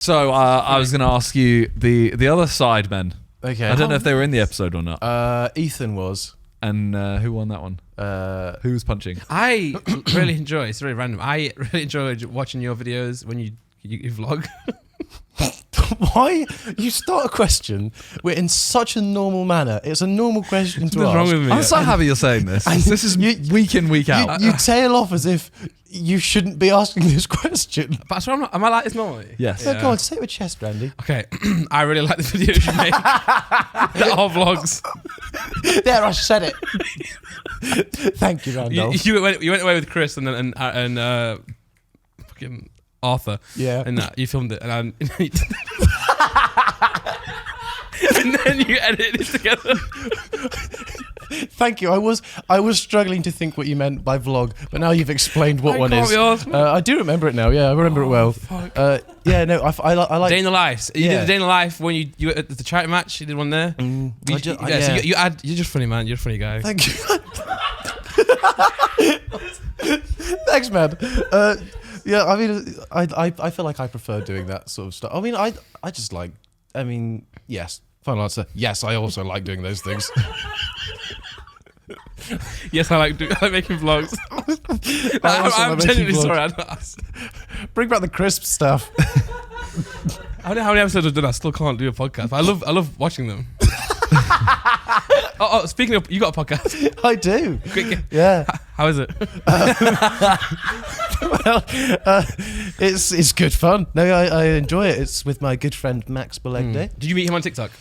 So I was going to ask you the other Sidemen. Okay. I don't know if they were in the episode or not. Ethan was. And who won that one? Who was punching? I really enjoy. It's really random. I really enjoy watching your videos when you vlog. Why you start a question in such a normal manner? It's a normal question to What's ask. wrong with me? I'm so happy you're saying this. This is week in, week out. You tail off as if you shouldn't be asking this question. But that's what I'm not. Am I like this normally? Yes. So go on, say it with chest, Randy. Okay. I really like the videos you make. That are vlogs. There, I said it. Thank you, Randolph. You went away with Chris and fucking Arthur. Yeah. And you filmed it, and and then you edited it together. Thank you. I was struggling to think what you meant by vlog, but now you've explained what one is. I do remember it now. Yeah, I remember it well. Yeah, no, I like Day in the life. You Yeah. did the Day in the life when you were at the charity match. You did one there. So you're just funny, man. You're a funny guy. Thank you. Thanks, man. Yeah, I mean, I feel like I prefer doing that sort of stuff. I mean, I just like. I mean, yes. Final answer. Yes, I also like doing those things. Yes, I like making vlogs. I'm genuinely sorry. Bring back the crisp stuff. I don't know how many episodes I've done. I still can't do a podcast. I love watching them. Speaking of, you got a podcast. I do. Quick, Yeah. how is it? Well, it's good fun. No, I enjoy it. It's with my good friend Max Belegde. Did you meet him on TikTok?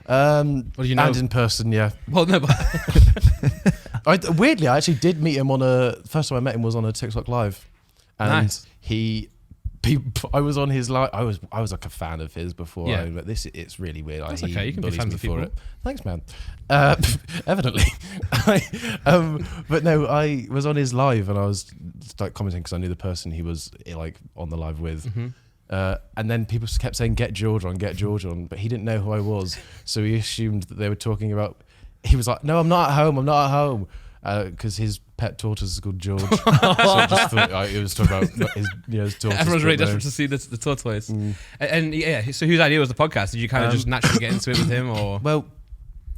What do you know? And in person, yeah. Well, no, but Weirdly, I actually did meet him first time I met him was on a TikTok live, and Nice. I was on his live. I was like a fan of his before. Yeah. But it's really weird. That's He okay, you can be bullies fans me of for people. it. Thanks, man. Evidently, but no, I was on his live and I was like commenting because I knew the person he was like on the live with. Mm-hmm. And then people kept saying, get George on, but he didn't know who I was. So he assumed that they were talking about, he was like, no, I'm not at home. Because his pet tortoise is called George. So I just thought it was talking about his tortoise. everyone's really desperate to see the tortoise. And yeah, so whose idea was the podcast? Did you kind of just naturally get into it with him, or? Well,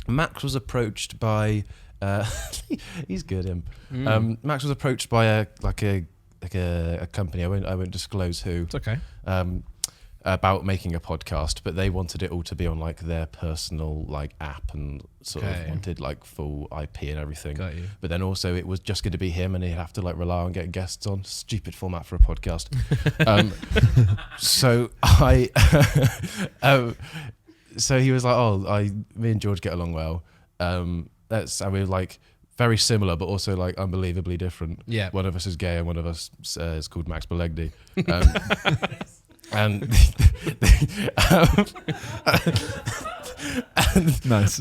Max was approached by, he's good, him. Max was approached by a company, I won't disclose who. It's okay. About making a podcast, but they wanted it all to be on like their personal like app and sort of wanted like full IP and everything. Got you. But then also it was just going to be him and he'd have to like rely on getting guests on. Stupid format for a podcast. So so he was like, me and George get along well. And we were like very similar, but also like unbelievably different. Yeah. One of us is gay and one of us is called Max Belegde. And Nice.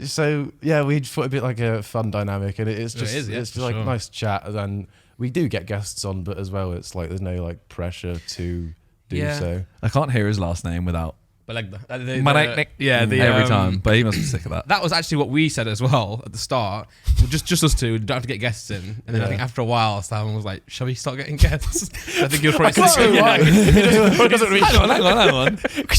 So yeah, we thought it'd be like a fun dynamic, and it's just it's like sure. nice chat. And we do get guests on, but as well, it's like there's no like pressure to do so. I can't hear his last name without But like every the time. But he must be sick of that. That was actually what we said as well at the start. Just us two. We don't have to get guests in. And then I think after a while, Simon was like, "Shall we start getting guests?" I think you're probably Hang on.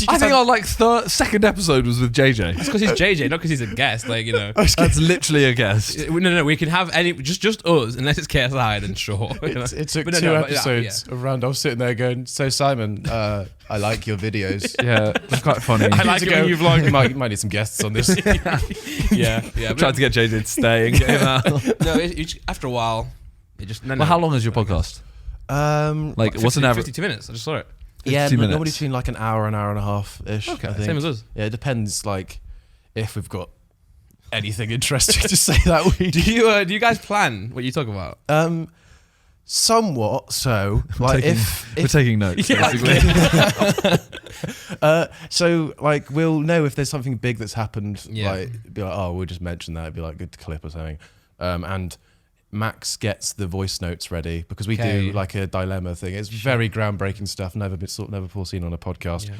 I think our like second episode was with JJ. That's because he's JJ, not because he's a guest. Like, you know, That's literally a guest. no. We can have any just us, unless it's KSI. Then sure. You know? It took But two no, but episodes of Randolph sitting there going, "So Simon, I like your videos." Yeah, it's quite funny. I like it when you vlog. You might need some guests on this. yeah. Tried to get JJ to stay and get him out. No, after a while, it just. No, Well, how long is your podcast? Like, what's an average? 52 minutes. I just saw it. 50 minutes. Normally between like an hour and a half ish. Okay, I think. same as us. Yeah, it depends. Like, if we've got anything interesting to say that week. Do you guys plan what you talk about? Somewhat so. Like We're taking notes, basically. So like we'll know if there's something big that's happened. Yeah. Like be like, oh, we'll just mention that. It'd be like good clip or something. And Max gets the voice notes ready because we do like a dilemma thing. It's very groundbreaking stuff. Never before seen on a podcast.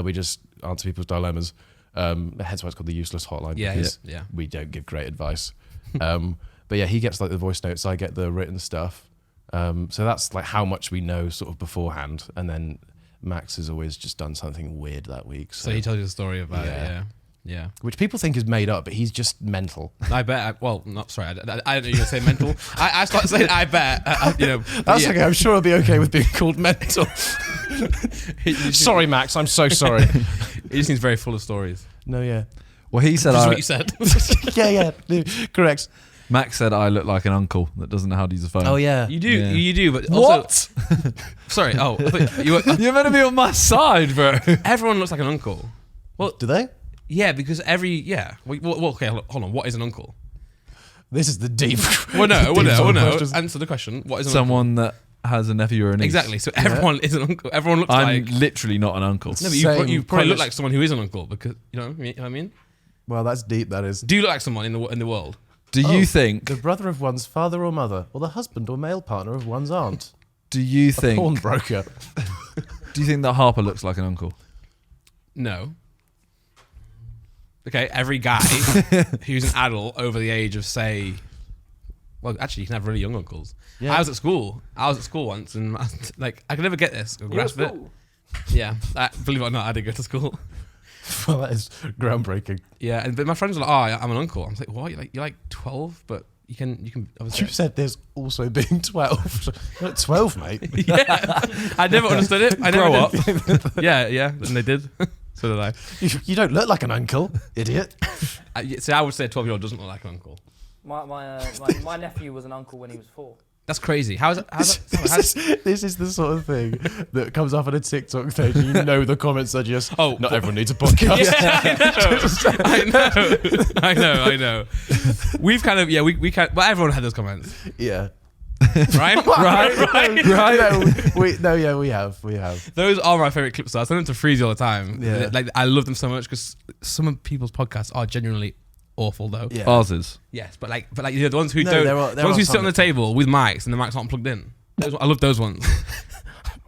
We just answer people's dilemmas. Hence why it's called the useless hotline. Because we don't give great advice. But yeah, he gets like the voice notes. I get the written stuff. So that's like how much we know sort of beforehand, and then Max has always just done something weird that week. So he tells you the story about it. Yeah. Which people think is made up, but he's just mental. I bet. Well, not sorry. I don't know you're going to say mental. I started saying I bet. That's okay. I'm sure I'll be okay with being called mental. Sorry, Max. I'm so sorry. He just seems very full of stories. No, yeah. Well, he said... Which is what you said. Yeah. Correct. Max said I look like an uncle that doesn't know how to use a phone. Oh, yeah. You do. Yeah. You do. But What? Also, sorry. Oh, I thought you were, You're meant to be on my side, bro. everyone looks like an uncle. Well, Do they? yeah, because Well, okay, hold on. What is an uncle? This is the deep... Well, no. questions. Answer the question. What is an Someone that has a nephew or a niece. Exactly. So everyone is an uncle. Everyone looks I'm like... literally not an uncle. No, but you probably look like someone who is an uncle because, you know what I mean? Well, that's deep, that is. Do you look like someone in the world? Do you think... The brother of one's father or mother, or the husband or male partner of one's aunt. Do you A think... pawnbroker. Do you think that Harper looks like an uncle? No. Okay, every guy who's an adult over the age of, say... Well, actually, you can have really young uncles. Yeah. I was at school once, and I could never get this. Or grasp it. Yeah, believe it or not, I did go to school. Well, that is groundbreaking. Yeah, but my friends were like, "Oh, I'm an uncle." I was like, "What? You're like 12, but you can obviously." You said there's also being 12. You're not 12, mate. Yeah, I never understood it. I Grow never did. Yeah, and they did. So did I. You don't look like an uncle, idiot. So I would say a 12-year-old doesn't look like an uncle. My nephew was an uncle when he was 4. That's crazy. How's that? This is the sort of thing that comes up on a TikTok page. And you know the comments are just, not everyone needs a podcast. Yeah, I know. We've kind of, we can't, but everyone had those comments. Yeah. Right? No, we have. Those are my favorite clips. I send them to Freezy all the time. Yeah. Like, I love them so much because some of people's podcasts are genuinely awful though. Yeah. Ours is. Yes, but the ones who No, don't, there are the ones who sit some on the table with mics and the mics aren't plugged in. I love those ones.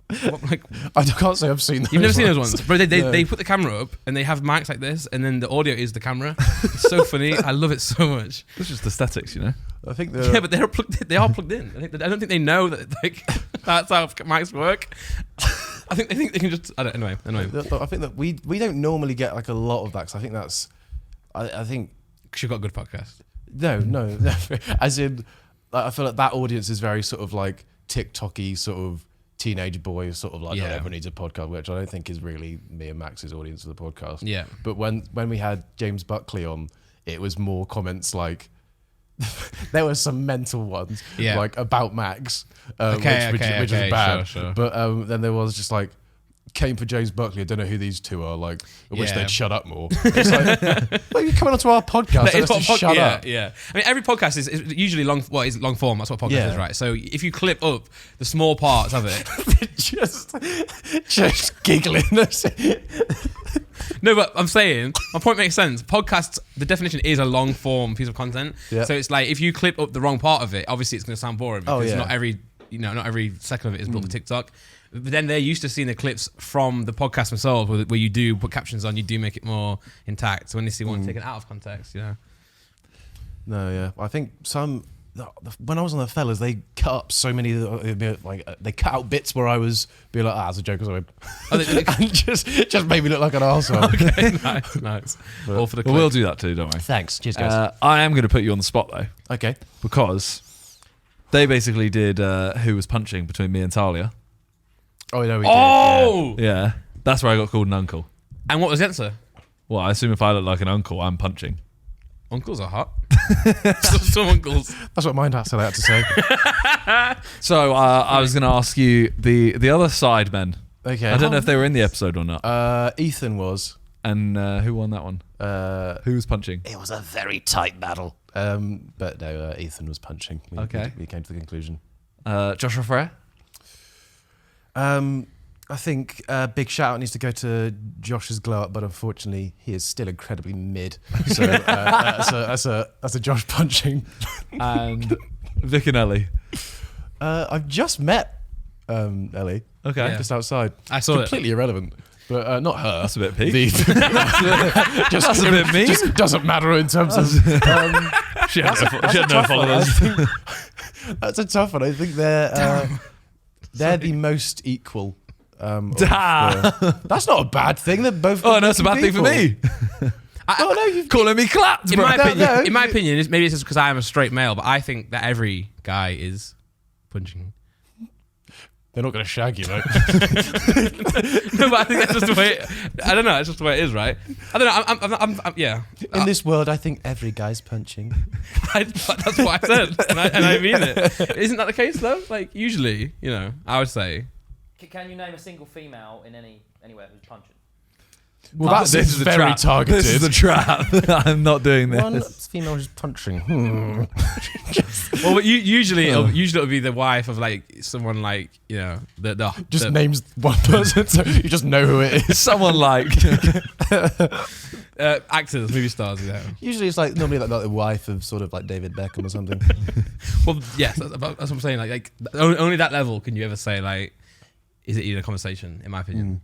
I can't say I've seen those. You've never seen those ones, bro. No. They put the camera up and they have mics like this, and then the audio is the camera. It's so funny. I love it so much. It's just aesthetics, you know. I think Yeah, but they are plugged in. I don't think they know that that's how mics work. I think they can just. I don't. Anyway. I think that we don't normally get like a lot of that. Cause I think that's. I think. Because you've got a good podcast. No. As in, like, I feel like that audience is very sort of like TikTok-y sort of teenage boys, sort of like not everyone needs a podcast, which I don't think is really me and Max's audience of the podcast. Yeah. But when we had James Buckley on, it was more comments like there were some mental ones, like about Max, which was bad. Sure. But then there was just like. Came for James Buckley. I don't know who these two are. Like, I wish they'd shut up more. It's like, well, you're coming onto our podcast. Shut up. Yeah. I mean, every podcast is usually long. Well, it's long form. That's what podcast is, right? So if you clip up the small parts of it, just giggling. No, but I'm saying my point makes sense. Podcasts, the definition is a long form piece of content. Yeah. So it's like if you clip up the wrong part of it, obviously it's going to sound boring because not every second of it is built for TikTok. But then they're used to seeing the clips from the podcast themselves, where you do put captions on, you do make it more intact. So when they see one taken out of context, No, yeah. I think when I was on the fellas, they cut up so many, like they cut out bits where I was being like, it's a joke or something. And just made me look like an arsehole. Okay, nice. All for the we'll do that too, don't we? Thanks. Cheers, guys. I am going to put you on the spot though. Okay. Because they basically did Who Was Punching between me and Talia. Oh, no, we did. Yeah. That's where I got called an uncle. And what was the answer? Well, I assume if I look like an uncle, I'm punching. Uncles are hot. some uncles. That's what mine had to say. So I was going to ask you the other Sidemen. Okay. I don't know if they were in the episode or not. Ethan was. And who won that one? Who was punching? It was a very tight battle. But no, Ethan was punching. We came to the conclusion. Joshua Frere? I think big shout out needs to go to Josh's glow up, but unfortunately he is still incredibly mid. So that's a Josh punching. And Vic and Ellie. I've just met Ellie. Okay, just outside. I saw completely irrelevant. But not her. That's a bit peak. That's a bit mean. Just doesn't matter in terms of. She had no followers. That's a tough one. I think they're the most equal That's not a bad thing. They're both. Oh no, it's a bad thing for me. You're calling me clapped, In bro. my opinion, maybe it's just because I am a straight male, but I think that every guy is punching. They're not going to shag you, though. No, but I think that's just the way. I don't know. It's just the way it is, right? I don't know. I'm yeah. In this world, I think every guy's punching. That's what I said, and I mean it. Isn't that the case though? Like usually, I would say. Can you name a single female in anywhere who's punching? Well, this is very trap. targeted. This is the trap. I'm not doing this. One female who's punching. Well, usually it'll be the wife of like someone like just names one person, so you just know who it is. Someone like actors, movie stars. Usually it's like normally like the wife of sort of like David Beckham or something. Well, yes, that's what I'm saying. Like only that level can you ever say like, is it even a conversation? In my opinion.